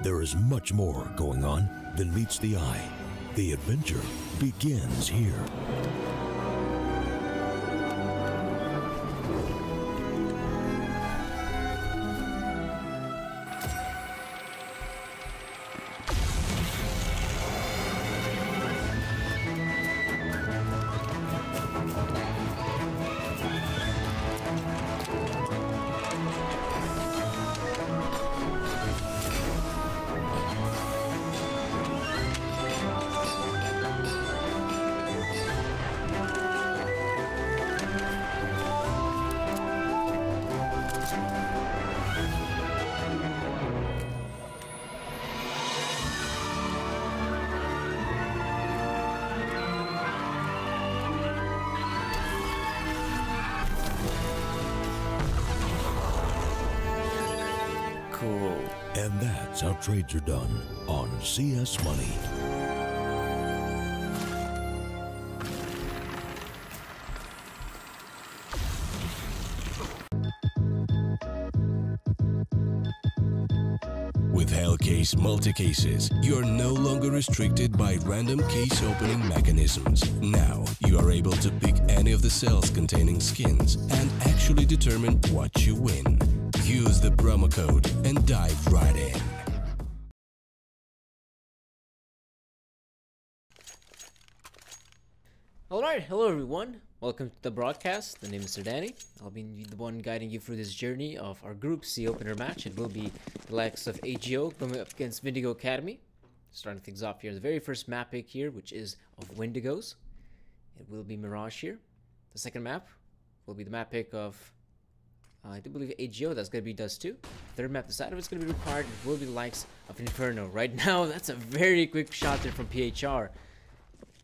There is much more going on than meets the eye. The adventure begins here. Cool. And that's how trades are done on CS Money. With Hellcase multi-cases, you're no longer restricted by random case opening mechanisms. Now, you are able to pick any of the cells containing skins and actually determine what you win. Use the promo code and dive right in. Alright, hello everyone. Welcome to the broadcast. The name is Sir Danny. I'll be the one guiding you through this journey of our Group C opener match. It will be the likes of AGO going up against Windigo Academy. Starting things off here, the very first map pick here, which is of Windigos. It will be Mirage here. The second map will be the map pick of I do believe AGO, that's going to be Dust 2. Third map, the side of it's going to be required. It will be the likes of Inferno. Right now, that's a very quick shot there from PHR.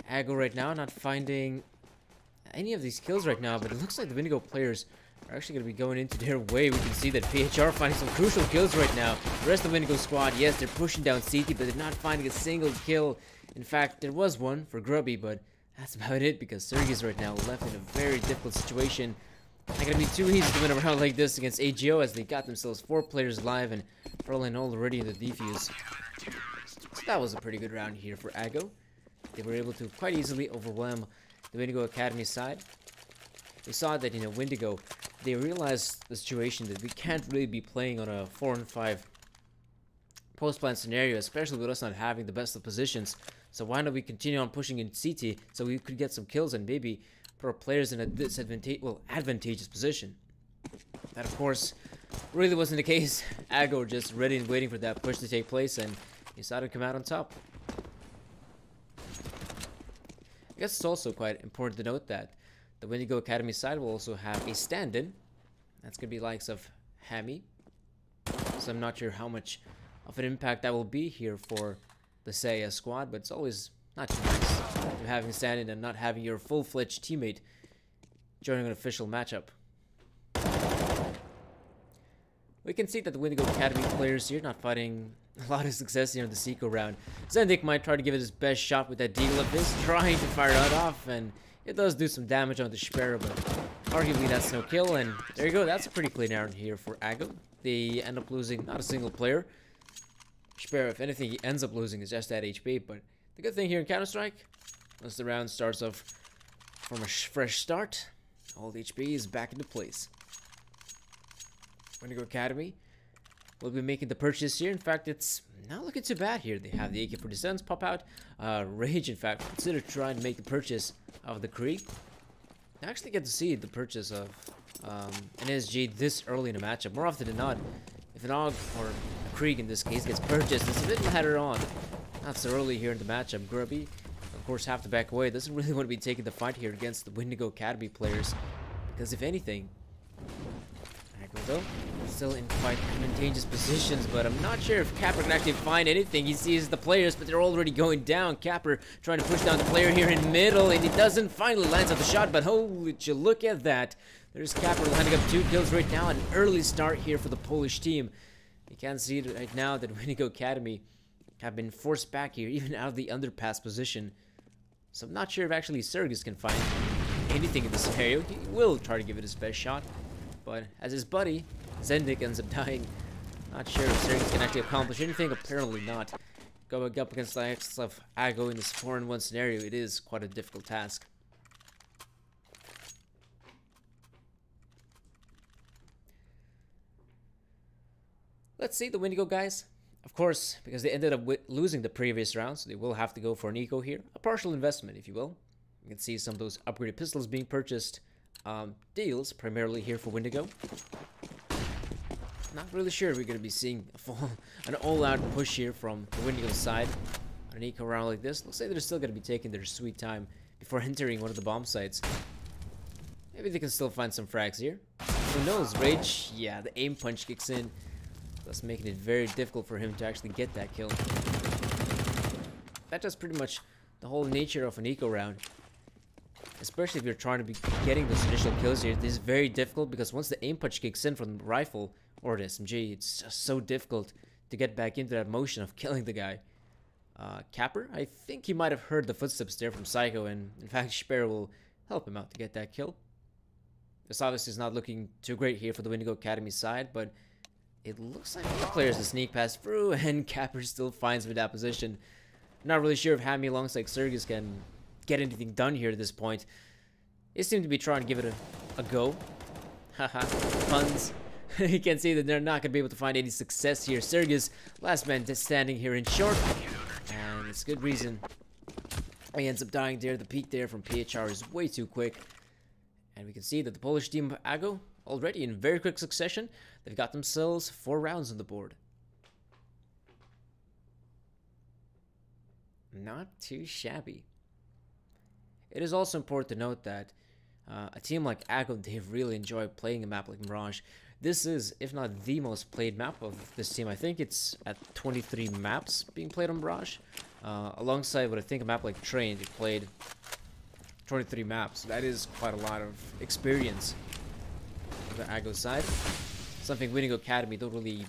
Ago right now not finding any of these kills right now, but it looks like the Windigo players are actually going to be going into their way. We can see that PHR finding some crucial kills right now. The rest of the Windigo squad, yes, they're pushing down CT, but they're not finding a single kill. In fact, there was one for Grubby, but that's about it because Sergey's right now left in a very difficult situation. Not gonna be too easy to win around like this against AGO as they got themselves 4 players live and Ferlin already in the defuse. So that was a pretty good round here for Ago. They were able to quite easily overwhelm the Windigo Academy side. We saw that, Windigo, they realized the situation that we can't really be playing on a 4-5 post-plant scenario, especially with us not having the best of positions. So why don't we continue on pushing in CT so we could get some kills and maybe put our players in a advantageous position. That, of course, really wasn't the case. Ago just ready and waiting for that push to take place, and he decided to come out on top. I guess it's also quite important to note that the Windigo Academy side will also have a stand-in. That's going to be the likes of Hammy. So I'm not sure how much of an impact that will be here for the CS squad, but it's always not too nice to having a stand-in and not having your full-fledged teammate joining an official matchup. We can see that the Windigo Academy players here not finding a lot of success here in the Seco round. Zendik might try to give it his best shot with that deagle of his, trying to fire it off, and it does do some damage on the Sparrow, but arguably that's no kill, and there you go, that's a pretty clean round here for Ago. They end up losing not a single player. Sparrow, if anything, he ends up losing is just that HP, but the good thing here in Counter-Strike, once the round starts off from a fresh start, all the HP is back into place. Windigo Academy will be making the purchase here. In fact, it's not looking too bad here. They have the AK-47s pop out. Rage, in fact, consider trying to make the purchase of the Krieg. I actually get to see the purchase of an SG this early in a matchup. More often than not, if an AUG or a Krieg in this case gets purchased, it's a bit later on. Not so early here in the matchup. Grubby, of course, have to back away. Doesn't really want to be taking the fight here against the Windigo Academy players. Because if anything, though, still in quite advantageous positions, but I'm not sure if Capper can actually find anything. He sees the players, but they're already going down. Capper trying to push down the player here in middle, and he doesn't. Finally lands on the shot, but holy, look at that. There's Capper landing up 2 kills right now. An early start here for the Polish team. You can see right now that Windigo Academy have been forced back here, even out of the underpass position. So I'm not sure if actually Sergis can find anything in this scenario. He will try to give it his best shot, but as his buddy Zendik ends up dying Not sure if StarSeries can actually accomplish anything. Apparently not. Going up against the likes of Ago in this 4-on-1 scenario, it is quite a difficult task. Let's see the Windigo guys. Of course, because they ended up losing the previous round, so they will have to go for an eco here. A partial investment, if you will. You can see some of those upgraded pistols being purchased. Deals, primarily here for Windigo. Not really sure if we're going to be seeing an all-out push here from the Windigo side on an eco round like this. Looks like they're still going to be taking their sweet time before entering one of the bomb sites. Maybe they can still find some frags here. Who knows? Rage, yeah, the aim punch kicks in. Thus making it very difficult for him to actually get that kill. That's just pretty much the whole nature of an eco round. Especially if you're trying to be getting those initial kills here. This is very difficult because once the aim punch kicks in from the rifle or the SMG, it's just so difficult to get back into that motion of killing the guy. Capper, I think he might have heard the footsteps there from Psycho, and in fact Sparrow will help him out to get that kill. This obviously is not looking too great here for the Windigo Academy side, but it looks like the players to sneak pass through, and Capper still finds him in that position. Not really sure if Hammy alongside Sergis can get anything done here at this point. They seem to be trying to give it a go. Haha, puns. You can see that they're not going to be able to find any success here. Sergis, last man just standing here in short, and it's good reason. He ends up dying there. The peak there from PHR is way too quick. And we can see that the Polish team of Ago, already in very quick succession, they've got themselves 4 rounds on the board. Not too shabby. It is also important to note that a team like Ago, they really enjoy playing a map like Mirage. This is, if not the most played map of this team. I think it's at 23 maps being played on Mirage. Alongside what I think a map like Train, they played 23 maps. That is quite a lot of experience on the Ago side. Something Windigo Academy don't really,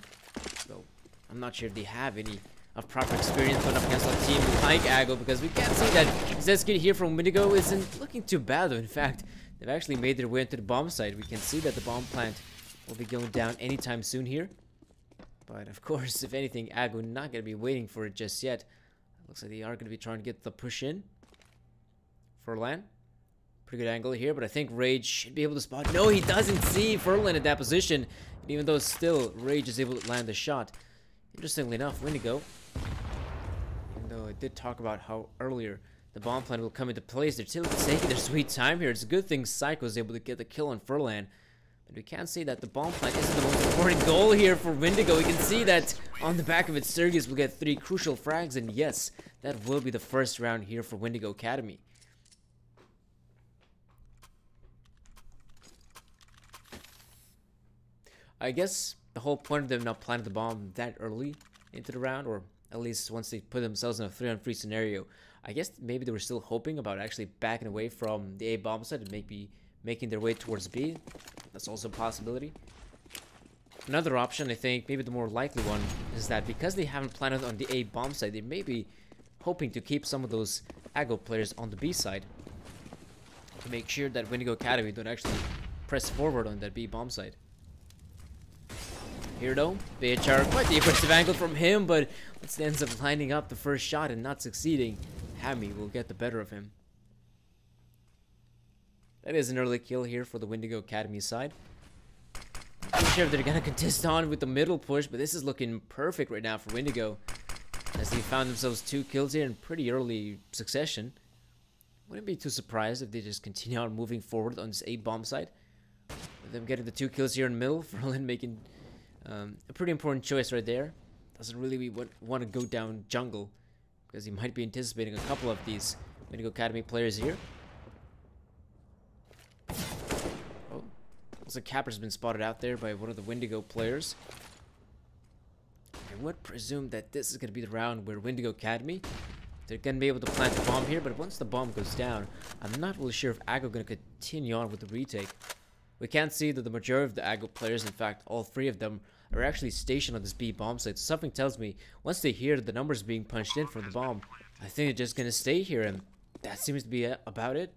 well, I'm not sure if they have any of proper experience going up against a team like Ago, because we can see that Zeskid here from Windigo isn't looking too bad though. In fact, they've actually made their way into the bomb site. We can see that the bomb plant will be going down anytime soon here. But of course, if anything, Ago not going to be waiting for it just yet. Looks like they are going to be trying to get the push in Furlan. Pretty good angle here, but I think Rage should be able to spot. No, he doesn't see Furlan at that position. And even though still Rage is able to land the shot. Interestingly enough, Windigo, even though I did talk about how earlier the bomb plant will come into place, they're still taking their sweet time here. It's a good thing Psycho is able to get the kill on Furlan. But we can see that the bomb plant isn't the most important goal here for Windigo. We can see that on the back of it, Sergius will get 3 crucial frags, and yes, that will be the first round here for Windigo Academy. I guess the whole point of them not planting the bomb that early into the round, or at least once they put themselves in a 3-on-3 scenario, I guess maybe they were still hoping about actually backing away from the A bomb site and maybe making their way towards B. That's also a possibility. Another option, I think, maybe the more likely one, is that because they haven't planted on the A bomb side, they may be hoping to keep some of those Ago players on the B side to make sure that Windigo Academy don't actually press forward on that B bomb side. Here though, BHR, quite the aggressive angle from him, but once he ends up lining up the first shot and not succeeding, Hammy will get the better of him. That is an early kill here for the Windigo Academy side. I'm not sure if they're gonna contest on with the middle push, but this is looking perfect right now for Windigo, as they found themselves 2 kills here in pretty early succession. Wouldn't be too surprised if they just continue on moving forward on this A bomb side. With them getting the 2 kills here in middle, Ferlin making a pretty important choice right there. Doesn't really want to go down jungle, because he might be anticipating a couple of these Windigo Academy players here. Oh, looks like Capper's been spotted out there by one of the Windigo players. I would presume that this is going to be the round where Windigo Academy, they're going to be able to plant the bomb here, but once the bomb goes down, I'm not really sure if Ago going to continue on with the retake. We can see that the majority of the Ago players, in fact all 3 of them, are actually stationed on this B bomb site. So something tells me once they hear the numbers being punched in from the bomb, I think they're just going to stay here, and that seems to be about it.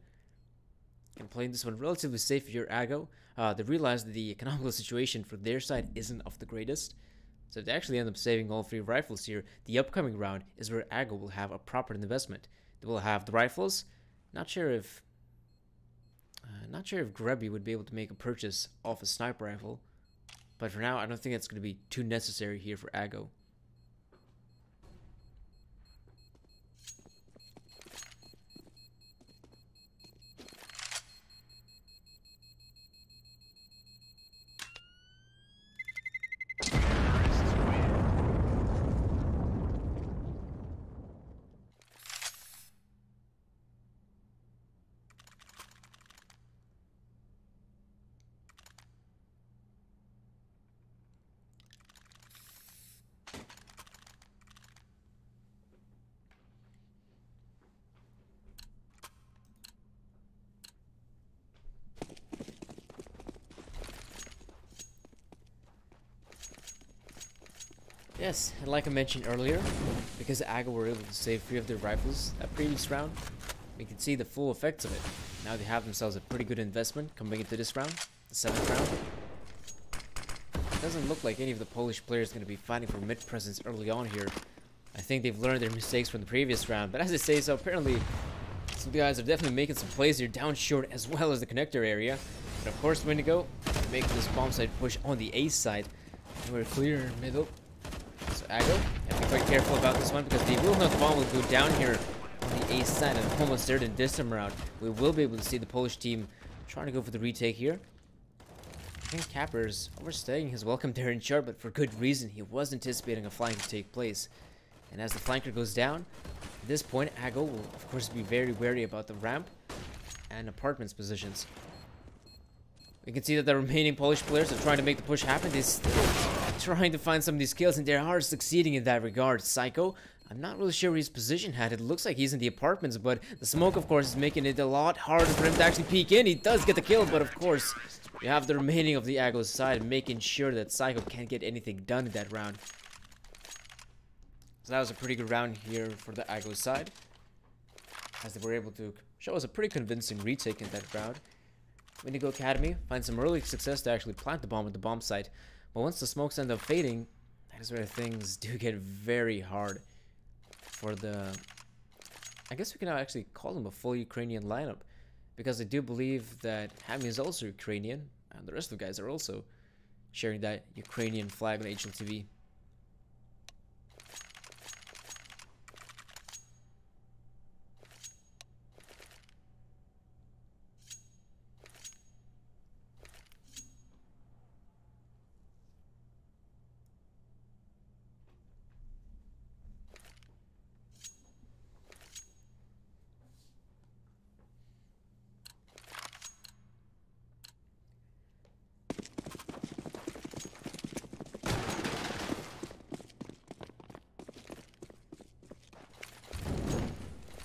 And playing this one relatively safe if you're Ago. They realize that the economical situation for their side isn't of the greatest. So if they actually end up saving all 3 rifles here, the upcoming round is where Ago will have a proper investment. They will have the rifles. Not sure if Grubby would be able to make a purchase off a sniper rifle, but for now I don't think it's going to be too necessary here for Ago. Yes, and like I mentioned earlier, because Ago were able to save 3 of their rifles that previous round, we can see the full effects of it. Now they have themselves a pretty good investment coming into this round, the 7th round. It doesn't look like any of the Polish players going to be fighting for mid presence early on here. I think they've learned their mistakes from the previous round, but as I say so, apparently some guys are definitely making some plays here down short as well as the connector area. But of course, Windigo making this bomb site push on the A side. And we're clear in middle. So Ago, have to be quite careful about this one because the will not bomb will go down here on the A side and almost there in this time around. We will be able to see the Polish team trying to go for the retake here. I think Capper's overstaying his welcome there in short, but for good reason. He was anticipating a flank to take place. And as the flanker goes down, at this point Ago will of course be very wary about the ramp and apartments positions. We can see that the remaining Polish players are trying to make the push happen. They're still trying to find some of these kills, and they are succeeding in that regard. Psycho, I'm not really sure where his position had. It looks like he's in the apartments, but the smoke, of course, is making it a lot harder for him to actually peek in. He does get the kill, but of course, you have the remaining of the Ago's side making sure that Psycho can't get anything done in that round. So that was a pretty good round here for the Ago's side, as they were able to show us a pretty convincing retake in that round. Windigo Academy finds some early success to actually plant the bomb at the bomb site, but once the smokes end up fading, that is where things do get very hard for the... I guess we can now actually call them a full Ukrainian lineup, because I do believe that Hami is also Ukrainian, and the rest of the guys are also sharing that Ukrainian flag on HLTV.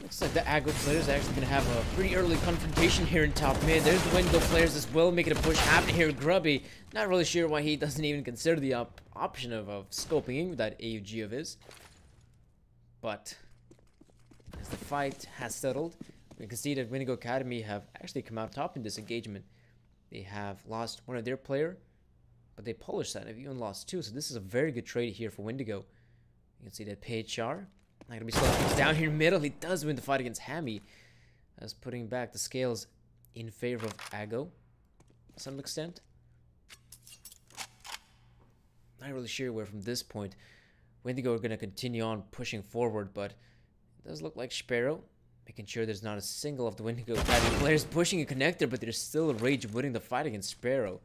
Looks like the Ago players are actually going to have a pretty early confrontation here in top mid. There's the Windigo players as well, making a push happen here. Grubby, not really sure why he doesn't even consider the option of scoping in with that AUG of his. But as the fight has settled, we can see that Windigo Academy have actually come out top in this engagement. They have lost one of their player, but they Polish side have even lost 2. So this is a very good trade here for Windigo. You can see that PHR not gonna be slowing things down here in middle. He does win the fight against Hami, as putting back the scales in favor of Ago to some extent. Not really sure where from this point Windigo are gonna continue on pushing forward, but it does look like Sparrow making sure there's not a single of the Windigo Academy players pushing a connector, but there's still a Rage winning the fight against Sparrow.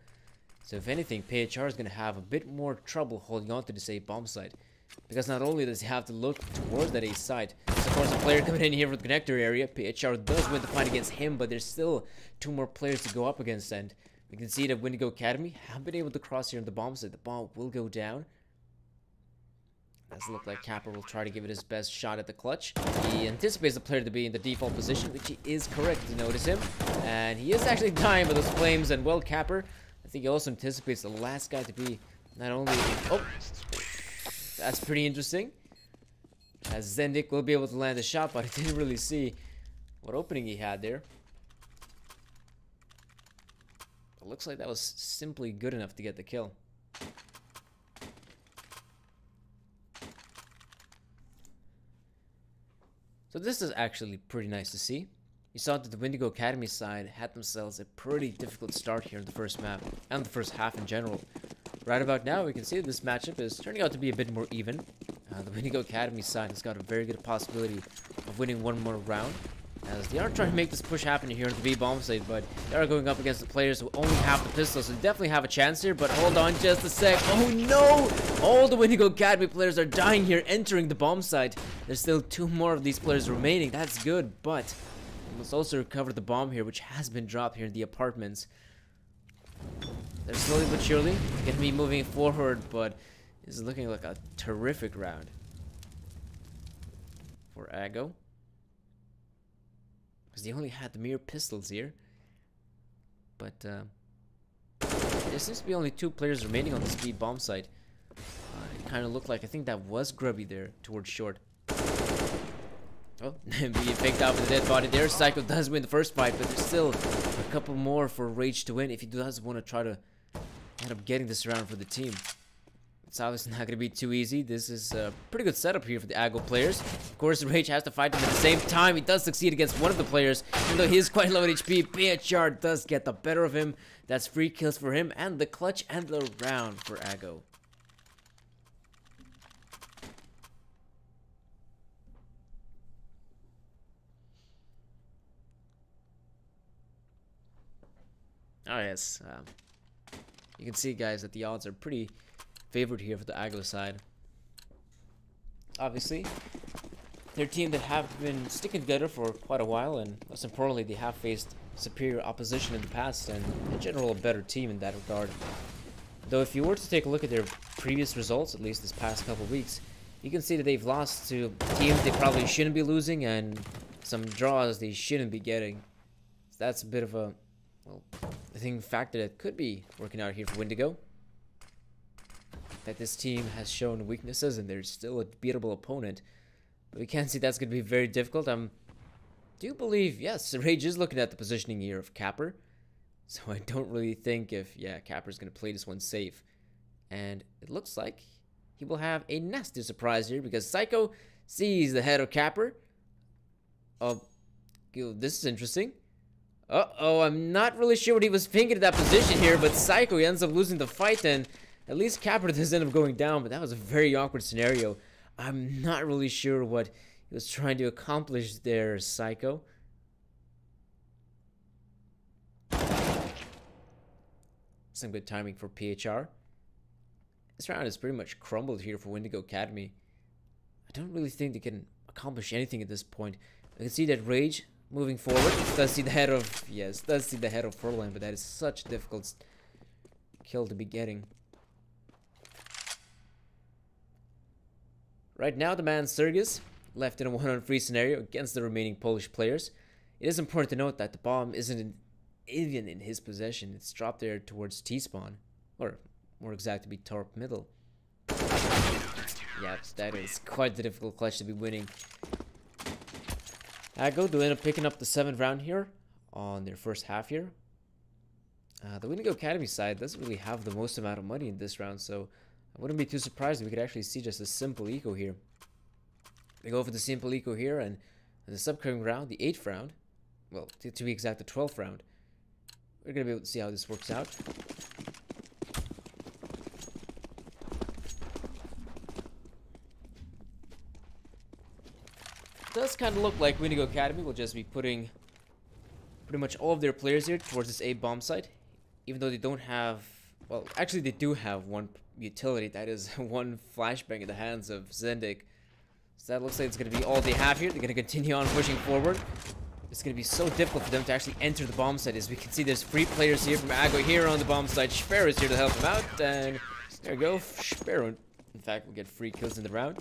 So if anything, PHR is gonna have a bit more trouble holding on to this A bomb site. Because not only does he have to look towards that A side, of course a player coming in here for the connector area, PHR does win the fight against him, but there's still 2 more players to go up against, and we can see that Windigo Academy have been able to cross here on the bomb side. The bomb will go down. Doesn't look like Capper will try to give it his best shot at the clutch. He anticipates the player to be in the default position, which he is correct to notice him. And he is actually dying by those flames, and well, Capper, I think he also anticipates the last guy to be not only... Oh! That's pretty interesting, as Zendik will be able to land a shot, but I didn't really see what opening he had there. It looks like that was simply good enough to get the kill. So this is actually pretty nice to see. You saw that the Windigo Academy side had themselves a pretty difficult start here in the first map, and the first half in general. Right about now, we can see that this matchup is turning out to be a bit more even. The Windigo Academy side has got a very good possibility of winning one more round, as they are trying to make this push happen here at the B-bomb site, but they are going up against the players who only have the pistols, so they definitely have a chance here, but hold on just a sec. Oh no! All the Windigo Academy players are dying here entering the bomb site. There's still 2 more of these players remaining. That's good, but we must also recover the bomb here, which has been dropped here in the apartments. They're slowly but surely going to be moving forward, but this is looking like a terrific round for Ago, because they only had the mere pistols here. But there seems to be only 2 players remaining on the speed bomb site. It kind of looked like, I think that was Grubby there towards short. Oh, being picked out with a dead body there. Psycho does win the first fight, but there's still a couple more for Rage to win if he does want to try to end up getting this round for the team. It's obviously not going to be too easy. This is a pretty good setup here for the Ago players. Of course, Rage has to fight him at the same time. He does succeed against one of the players, even though he is quite low in HP. PHR does get the better of him. That's free kills for him, and the clutch and the round for Ago. Oh yes, you can see, guys, that the odds are pretty favored here for the Ago side. Obviously, they're a team that have been sticking together for quite a while, and most importantly, they have faced superior opposition in the past, and in general, a better team in that regard. Though if you were to take a look at their previous results, at least this past couple weeks, you can see that they've lost to teams they probably shouldn't be losing, and some draws they shouldn't be getting. So that's a bit of a, well, I think factor that could be working out here for Windigo. That this team has shown weaknesses and they're still a beatable opponent. But we can see that's going to be very difficult. I do believe, yes, Rage is looking at the positioning here of Capper. So I don't really think if, yeah, Capper's going to play this one safe. And it looks like he will have a nasty surprise here because Psycho sees the head of Capper. Oh, this is interesting. Uh-oh, I'm not really sure what he was thinking at that position here, but Psycho, he ends up losing the fight, and at least Capper does end up going down, but that was a very awkward scenario. I'm not really sure what he was trying to accomplish there, Psycho. Some good timing for PHR. This round is pretty much crumbled here for Windigo Academy. I don't really think they can accomplish anything at this point. I can see that Rage moving forward does see the head of, yes, does see the head of Furlan, but that is such a difficult kill to be getting. Right now, the man Sergis left in a 1-on-3 scenario against the remaining Polish players. It is important to note that the bomb isn't even in his possession. It's dropped there towards T-spawn, or more exact to be Torp middle. Yeah, that is quite the difficult clutch to be winning. Ago do end up picking up the 7th round here on their first half here. The Windigo Academy side doesn't really have the most amount of money in this round, so I wouldn't be too surprised if we could actually see just a simple eco here. We go for the simple eco here, and in the subcoming round, the 8th round, well, to be exact, the 12th round, we're going to be able to see how this works out. It does kind of look like Windigo Academy will just be putting pretty much all of their players here towards this A bomb site, even though they don't have, well, actually they do have one utility, that is one flashbang in the hands of Zendik. So that looks like it's going to be all they have here. They're going to continue on pushing forward. It's going to be so difficult for them to actually enter the bomb site. As we can see, there's 3 players here from Ago here on the bomb site. Sparrow is here to help them out, and there we go. Sparrow, in fact, will get 3 kills in the round.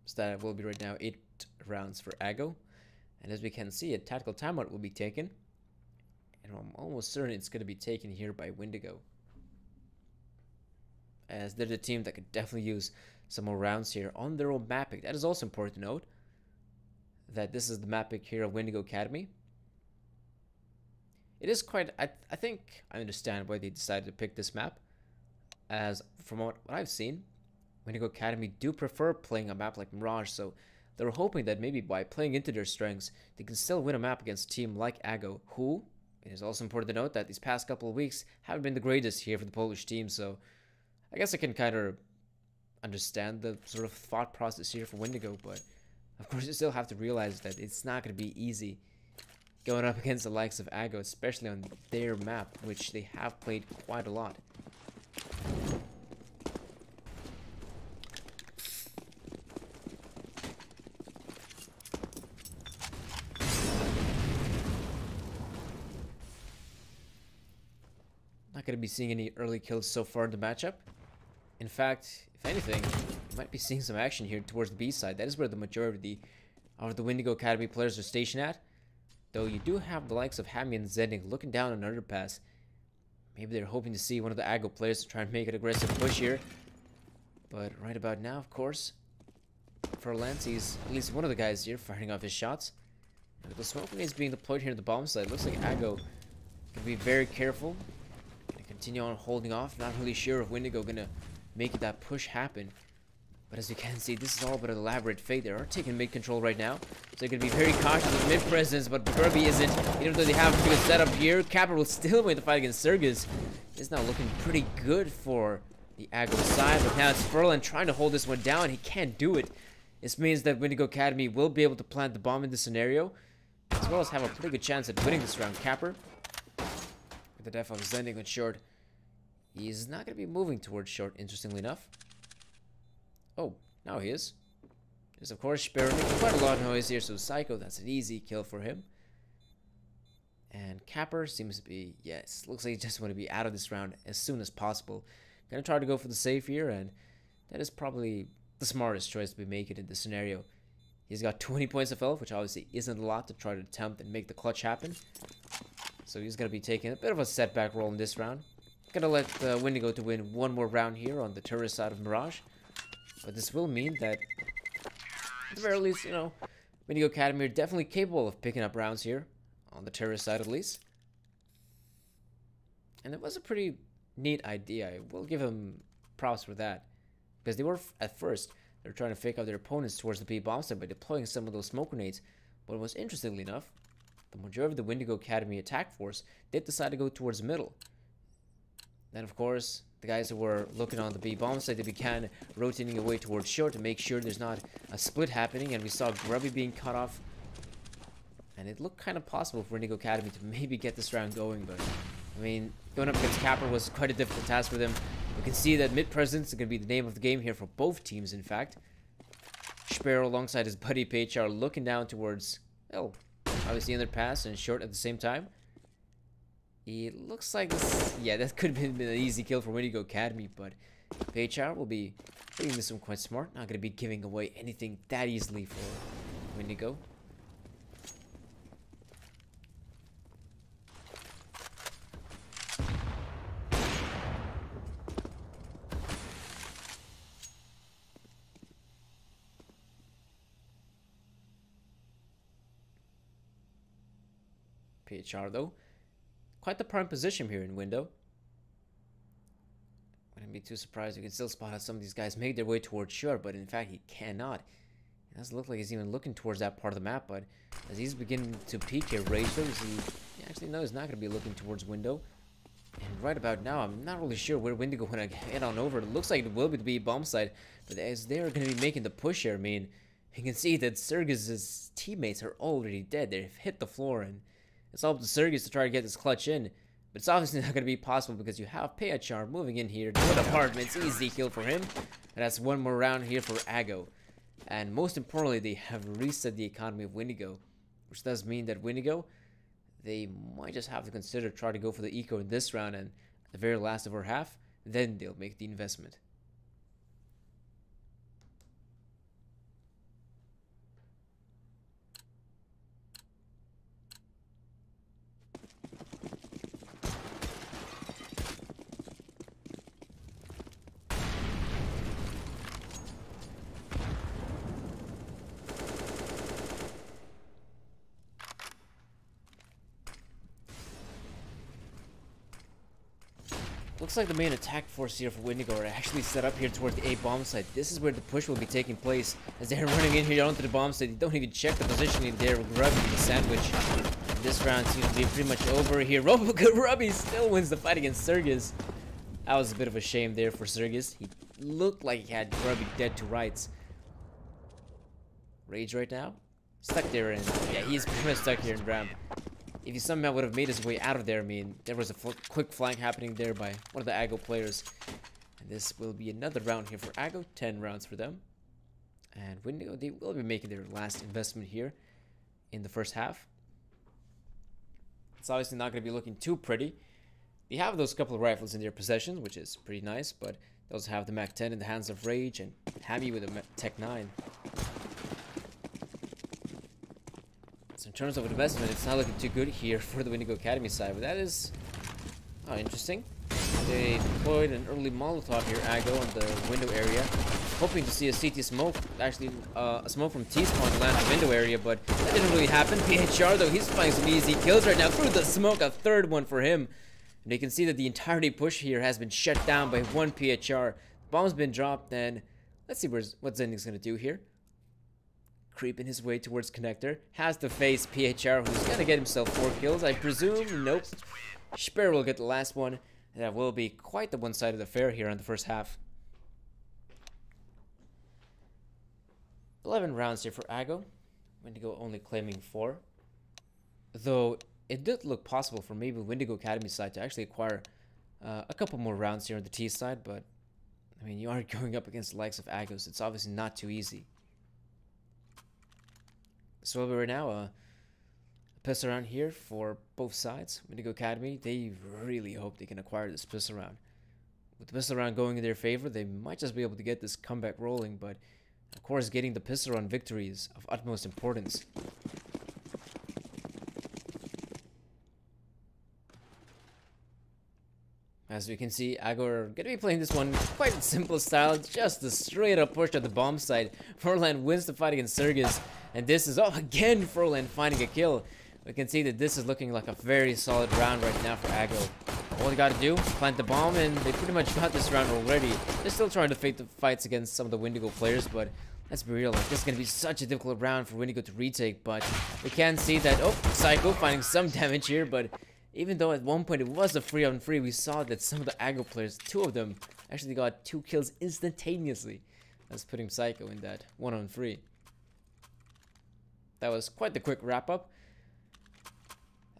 So that will be right now 8 rounds for Ago. And as we can see, a tactical timeout will be taken. And I'm almost certain it's going to be taken here by Windigo, as they're the team that could definitely use some more rounds here on their own map pick. That is also important to note, that this is the map pick here of Windigo Academy. It is quite, I think I understand why they decided to pick this map, as from what I've seen, Windigo Academy do prefer playing a map like Mirage, so they're hoping that maybe by playing into their strengths, they can still win a map against a team like Ago, who, it is also important to note that these past couple of weeks haven't been the greatest here for the Polish team, so I guess I can kind of understand the sort of thought process here for Windigo, but of course you still have to realize that it's not going to be easy going up against the likes of Ago, especially on their map, which they have played quite a lot. Not going to be seeing any early kills so far in the matchup. In fact, if anything, you might be seeing some action here towards the B side. That is where the majority of the Windigo Academy players are stationed at. Though you do have the likes of Hammy and Zednik looking down on underpass. Maybe they're hoping to see one of the Ago players to try and make an aggressive push here. But right about now, of course, for Lancy's at least one of the guys here firing off his shots. And with the smoke grenades being deployed here at the bomb site, looks like Ago can be very careful. Gonna continue on holding off. Not really sure if Windigo gonna make that push happen. But as you can see, this is all but an elaborate fake. They are taking mid control right now. So they're going to be very cautious with mid presence, but Kirby isn't. Even though they have a good setup here, Capper will still win the fight against Sergis. It's now looking pretty good for the Aggro side, but now it's Furlan trying to hold this one down. He can't do it. This means that Windigo Academy will be able to plant the bomb in this scenario, as well as have a pretty good chance at winning this round. Capper, with the death of Zending on short, he's not going to be moving towards short, interestingly enough. Oh, now he is. There's of course Sparrow making quite a lot of noise here, so Psycho, that's an easy kill for him. And Capper seems to be, yes, looks like he just want to be out of this round as soon as possible. Gonna try to go for the save here, and that is probably the smartest choice to be making in this scenario. He's got 20 points of health, which obviously isn't a lot to try to attempt and make the clutch happen. So he's gonna be taking a bit of a setback role in this round. Gonna let Windigo to win one more round here on the turret side of Mirage. But this will mean that, at the very least, you know, Windigo Academy are definitely capable of picking up rounds here, on the terrorist side at least. And it was a pretty neat idea. I will give them props for that. Because they were, at first, they were trying to fake out their opponents towards the B bomb site by deploying some of those smoke grenades. But it was interestingly enough, the majority of the Windigo Academy attack force did decide to go towards the middle. Then, of course, the guys who were looking on the B bomb site, they began rotating away towards short to make sure there's not a split happening, and we saw Grubby being cut off. And it looked kind of possible for Windigo Academy to maybe get this round going, but I mean, going up against Capper was quite a difficult task for them. We can see that mid presence is going to be the name of the game here for both teams, in fact. Sparrow alongside his buddy Page are looking down towards, well, obviously underpass and short at the same time. It looks like this, yeah, that could have been an easy kill for Windigo Academy, but PHR will be playing this one quite smart. Not going to be giving away anything that easily for Windigo. PHR though, quite the prime position here in window. Wouldn't be too surprised. You can still spot how some of these guys make their way towards short, but in fact he cannot. It doesn't look like he's even looking towards that part of the map, but as he's beginning to peek here, Rage though, he actually knows he's not going to be looking towards window. And right about now, I'm not really sure where Windigo want to head on over. It looks like it will be the B bomb side, but as they're going to be making the push here, I mean, you can see that Sergis' teammates are already dead. They've hit the floor, and it's all up to Sergis to try to get this clutch in. But it's obviously not going to be possible because you have Payachar moving in here to the apartments. Easy kill for him. And that's one more round here for Ago. And most importantly, they have reset the economy of Windigo, which does mean that Windigo, they might just have to consider try to go for the eco in this round, and at the very last of our half, then they'll make the investment. Looks like the main attack force here for Windigo are actually set up here towards the A bomb site. This is where the push will be taking place. As they're running in here onto the bomb site, they don't even check the positioning there. Grubby the sandwich. And this round seems to be pretty much over here. Grubby still wins the fight against Sergis. That was a bit of a shame there for Sergis. He looked like he had Grubby dead to rights. Rage right now? Stuck there, and yeah, he's pretty much stuck here in ramp. If he somehow would have made his way out of there, I mean, there was a quick flank happening there by one of the Aggo players. And this will be another round here for Aggo, 10 rounds for them. And Windigo, they will be making their last investment here in the first half. It's obviously not going to be looking too pretty. They have those couple of rifles in their possession, which is pretty nice, but they also have the Mac 10 in the hands of Rage and Hammy with a Tech 9. So in terms of investment, it's not looking too good here for the Windigo Academy side, but that is interesting. They deployed an early Molotov here, Aggo, in the window area, hoping to see a CT smoke, actually a smoke from T-spawn land in the window area, but that didn't really happen. PHR though, he's finding some easy kills right now through the smoke, a third one for him. And you can see that the entirety push here has been shut down by one PHR. The bomb's been dropped, and let's see what Zendig's gonna do here. Creeping his way towards connector, has to face PHR, who's gonna get himself 4 kills, I presume. Nope. Speer will get the last one. That will be quite the one-sided affair here in the first half. 11 rounds here for Aggo. Windigo only claiming 4. Though it did look possible for maybe Windigo Academy side to actually acquire a couple more rounds here on the T side, but I mean, you are going up against the likes of Aggo, so it's obviously not too easy. So right now, a pistol round here for both sides. Windigo Academy, they really hope they can acquire this pistol round. With the pistol round going in their favor, they might just be able to get this comeback rolling, but of course getting the pistol round victory is of utmost importance. As we can see, Aggo are going to be playing this one quite a simple style, just a straight up push at the bomb site. Furlan wins the fight against Sergis, and this is, again, Furlan finding a kill. We can see that this is looking like a very solid round right now for Aggo. All they got to do, plant the bomb, and they pretty much got this round already. They're still trying to fake the fights against some of the Windigo players, but let's be real, like, this is going to be such a difficult round for Windigo to retake, but we can see that, Psycho finding some damage here, but even though at one point it was a 3-on-3, we saw that some of the Aggo players, 2 of them, actually got 2 kills instantaneously. That's putting Psycho in that 1-on-3. That was quite the quick wrap-up.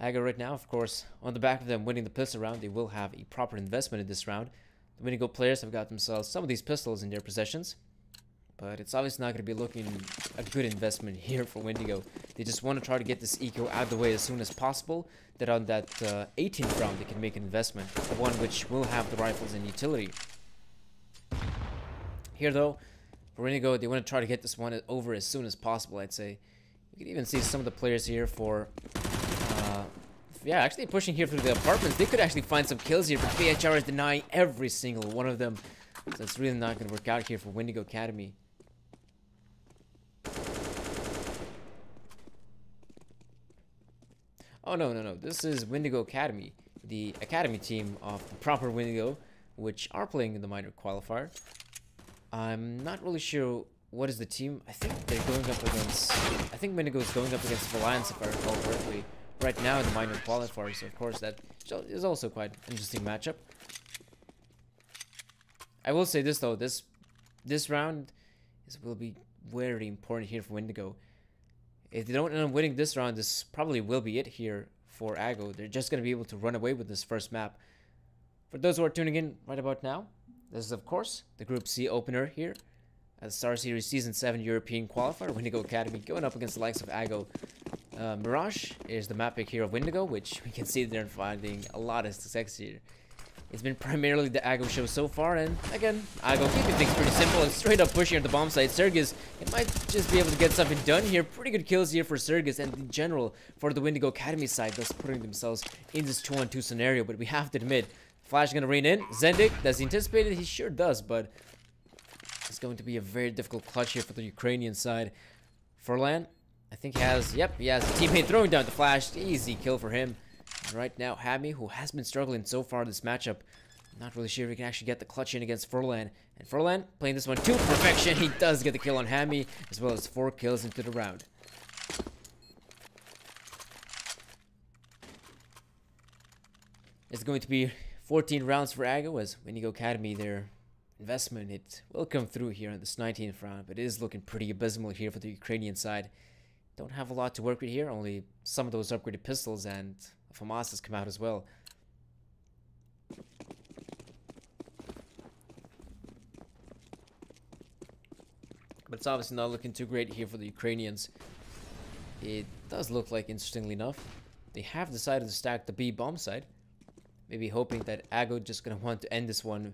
Aggo right now, of course, on the back of them winning the pistol round, they will have a proper investment in this round. The Windigo players have got themselves some of these pistols in their possessions, but it's obviously not going to be looking a good investment here for Windigo. They just want to try to get this eco out of the way as soon as possible, that on that 18th round they can make an investment, the one which will have the rifles and utility. Here though, for Windigo, they want to try to get this one over as soon as possible, I'd say. You can even see some of the players here for yeah, actually pushing here through the apartments. They could actually find some kills here, but VHR is denying every single one of them. So it's really not going to work out here for Windigo Academy. Oh, no. This is Windigo Academy, the academy team of the proper Windigo, which are playing in the minor qualifier. I'm not really sure what is the team. I think they're going up against... I think Windigo is going up against Alliance, if I recall correctly, right now in the minor qualifier. So, of course, that is also quite an interesting matchup. I will say this, though. This round will be very important here for Windigo. If they don't end up winning this round, this probably will be it here for Aggo. They're just going to be able to run away with this first map. For those who are tuning in right about now, this is, of course, the Group C opener here at StarSeries Season 7 European Qualifier. Windigo Academy going up against the likes of Aggo. Mirage is the map pick here of Windigo, which we can see they're finding a lot of success here. It's been primarily the Aggo show so far, and again, Aggo keeping things pretty simple and straight up pushing at the bomb site. Sergis, it might just be able to get something done here. Pretty good kills here for Sergis, and in general for the Windigo Academy side, thus putting themselves in this 2-on-2 scenario. But we have to admit, Flash is going to rein in. Zendik, does he anticipate it? He sure does, but it's going to be a very difficult clutch here for the Ukrainian side. Furlan, I think he has a teammate throwing down the Flash. Easy kill for him. And right now, Hammy, who has been struggling so far this matchup, Not really sure if he can actually get the clutch in against Furlan. And Furlan playing this one to perfection. He does get the kill on Hammy, as well as 4 kills into the round. It's going to be 14 rounds for Ago, as Windigo Academy, their investment, it will come through here in this 19th round, but it is looking pretty abysmal here for the Ukrainian side. Don't have a lot to work with here, only some of those upgraded pistols, and FAMAS has come out as well. But it's obviously not looking too great here for the Ukrainians. It does look like, interestingly enough, they have decided to stack the B bomb side. Maybe hoping that Ago just going to want to end this one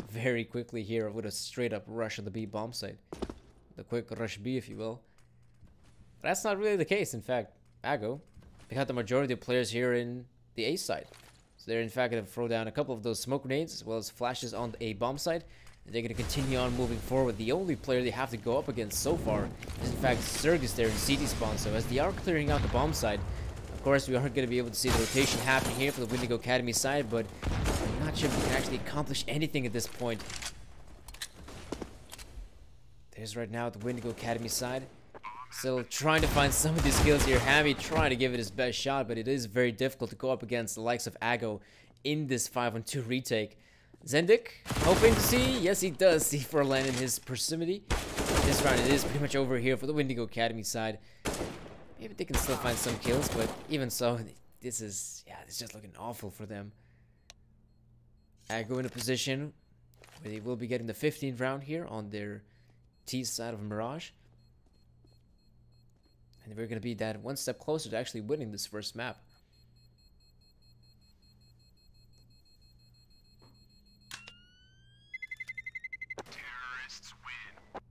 very quickly here with a straight up rush on the B bomb side. The quick rush B, if you will. But that's not really the case. In fact, Ago, they got the majority of players here in the A side. So they're in fact going to throw down a couple of those smoke grenades as well as flashes on the A bomb side. And they're going to continue on moving forward. The only player they have to go up against so far is in fact Sergis there in CT spawn. So as they are clearing out the bomb side, of course we aren't going to be able to see the rotation happening here for the Windigo Academy side, but I'm not sure if we can actually accomplish anything at this point. There's right now the Windigo Academy side. Still trying to find some of these kills here. Hammy trying to give it his best shot, but it is very difficult to go up against the likes of Ago in this 5-on-2 retake. Zendik, hoping to see, yes he does see Furlan in his proximity. This round it is pretty much over here for the Windigo Academy side. Maybe they can still find some kills, but even so, this is, yeah, it's just looking awful for them. Ago in a position where they will be getting the 15th round here on their T side of Mirage. And we're going to be that one step closer to actually winning this first map. Terrorists win.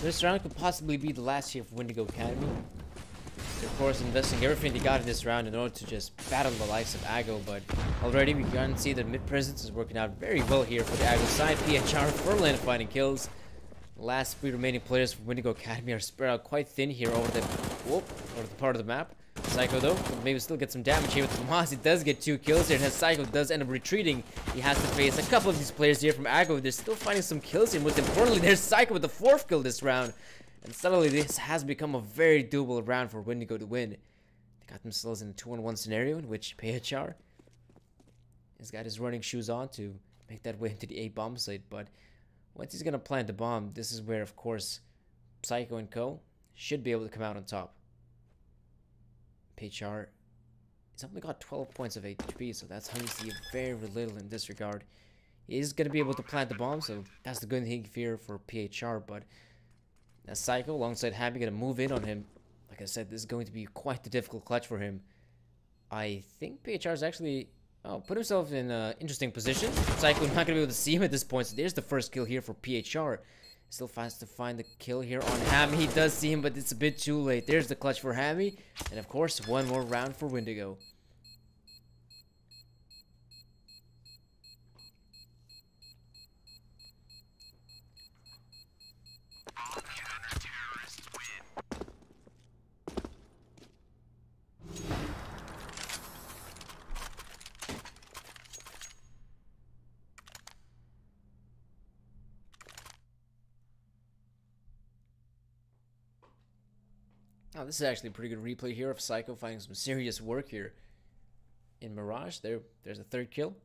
This round could possibly be the last here for Windigo Academy. They're of course investing everything they got in this round in order to just battle the likes of Ago, but already we can see that mid presence is working out very well here for the Ago side. PHR, Furlan finding kills. The last 3 remaining players from Windigo Academy are spread out quite thin here over the part of the map. Psycho though, maybe still get some damage here with Tomas. He does get 2 kills here, and as Psycho does end up retreating, he has to face a couple of these players here from Ago. They're still finding some kills here. Most importantly, there's Psycho with the 4th kill this round. And suddenly this has become a very doable round for Windigo to win. They got themselves in a 2-on-1 scenario in which PHR has got his running shoes on to make that way into the A bomb site. But once he's going to plant the bomb, this is where, of course, Psycho and co should be able to come out on top. PHR, he's only got 12 points of HP, so that's honestly very little in this regard. He is going to be able to plant the bomb, so that's the good thing here for PHR, but as Psycho alongside Happy going to move in on him, like I said, this is going to be quite the difficult clutch for him. I think PHR is actually put himself in an interesting position. Psycho not going to be able to see him at this point, so there's the first kill here for PHR. Still fast to find the kill here on Hammy. He does see him, but it's a bit too late. There's the clutch for Hammy. And of course, one more round for Windigo. Counter-terrorists win. Oh, this is actually a pretty good replay here of Psycho finding some serious work here in Mirage. There's a 3rd kill.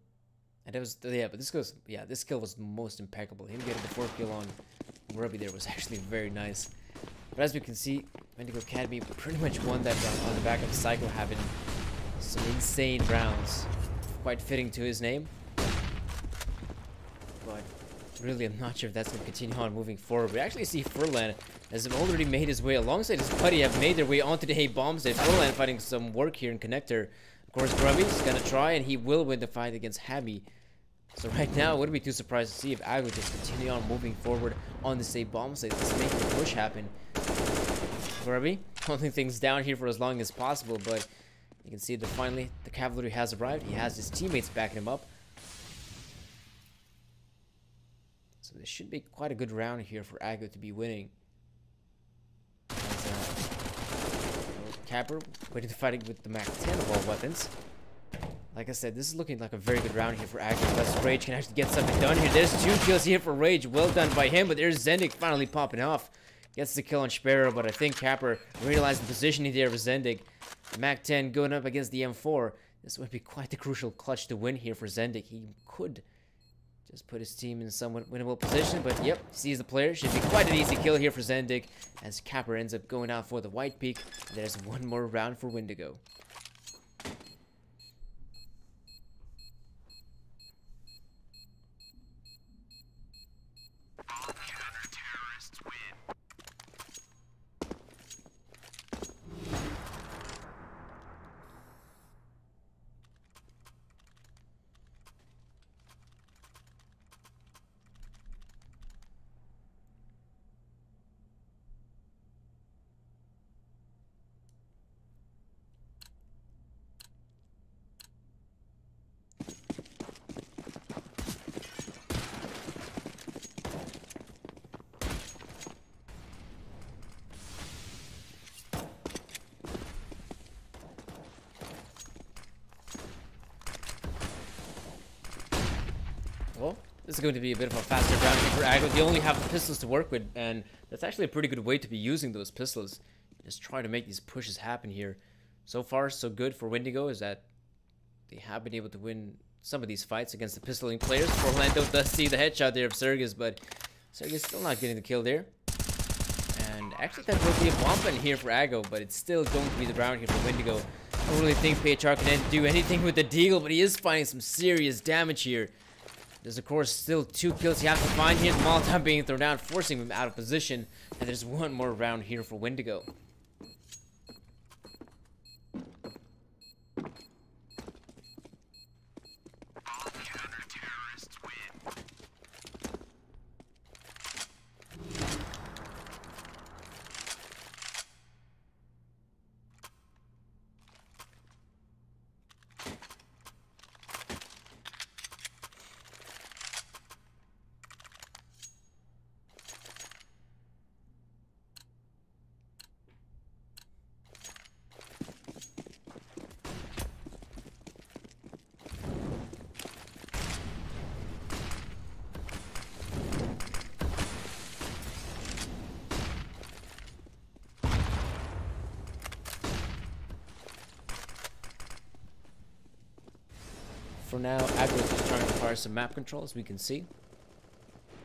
And it was, yeah, but this kill was most impeccable. Him getting the 4th kill on Ruby there was actually very nice. But as we can see, Windigo Academy pretty much won that round on the back of Psycho having some insane rounds. Quite fitting to his name. But really, I'm not sure if that's going to continue on moving forward. We actually see Furlan has already made his way alongside his buddy, have made their way onto the A bomb site. Furlan fighting some work here in Connector. Of course, Grubby's going to try, and he will win the fight against Hammy. So right now, I wouldn't be too surprised to see if Aggo just continue on moving forward on the same bomb site. Let's make the push happen. Grubby holding things down here for as long as possible, but you can see that finally the cavalry has arrived. He has his teammates backing him up. So this should be quite a good round here for Aggo to be winning. Capper waiting to fight with the Mac 10 of all weapons. Like I said, this is looking like a very good round here for Aggo. Unless Rage can actually get something done here. There's 2 kills here for Rage. Well done by him, but there's Zendik finally popping off. Gets the kill on Sparrow, but I think Capper realized the positioning there of Zendik. The Mac 10 going up against the M4. This would be quite the crucial clutch to win here for Zendik. He could just put his team in somewhat winnable position, but yep, sees the player. Should be quite an easy kill here for Zendik as Capper ends up going out for the white peak. There's one more round for Windigo. Counter-terrorists win. Well, this is going to be a bit of a faster round for Aggo. They only have the pistols to work with, and that's actually a pretty good way to be using those pistols. Just try to make these pushes happen here. So far, so good for Windigo is that they have been able to win some of these fights against the pistoling players. Orlando does see the headshot there of Sergis, but Sergis still not getting the kill there. And actually, that will be a bump in here for Aggo, but it's still going to be the round here for Windigo. I don't really think PHR can do anything with the deagle, but he is finding some serious damage here. There's, of course, still 2 kills you have to find here. The Molotov being thrown down, forcing him out of position. And there's one more round here for Windigo. Counter-terrorists win. For now, Aggo is trying to acquire some map control, as we can see.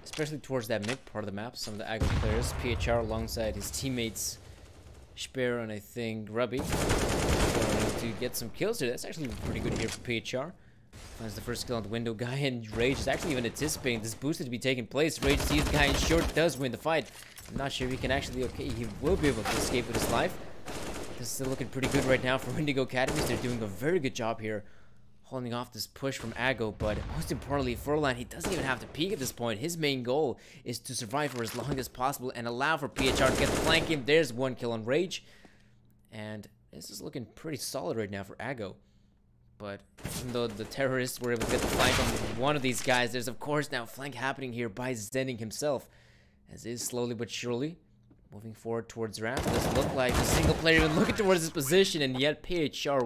Especially towards that mid part of the map. Some of the Aggo players, PHR alongside his teammates, Sparrow and I think Grubby, going to get some kills here. That's actually pretty good here for PHR. Finds the first kill on the window guy, and Rage is actually even anticipating this boosted to be taking place. Rage sees the guy in short, does win the fight. I'm not sure if he can actually, okay, he will be able to escape with his life. This is still looking pretty good right now for Windigo Academies. They're doing a very good job here, holding off this push from Aggo, but most importantly, Furlan, he doesn't even have to peek at this point. His main goal is to survive for as long as possible and allow for PHR to get the flank in. There's one kill on Rage, and this is looking pretty solid right now for Aggo. But even though the terrorists were able to get the flank on one of these guys, there's of course now flank happening here by Zendik himself, as is slowly but surely moving forward towards ramp. Doesn't look like a single player even looking towards his position, and yet PHR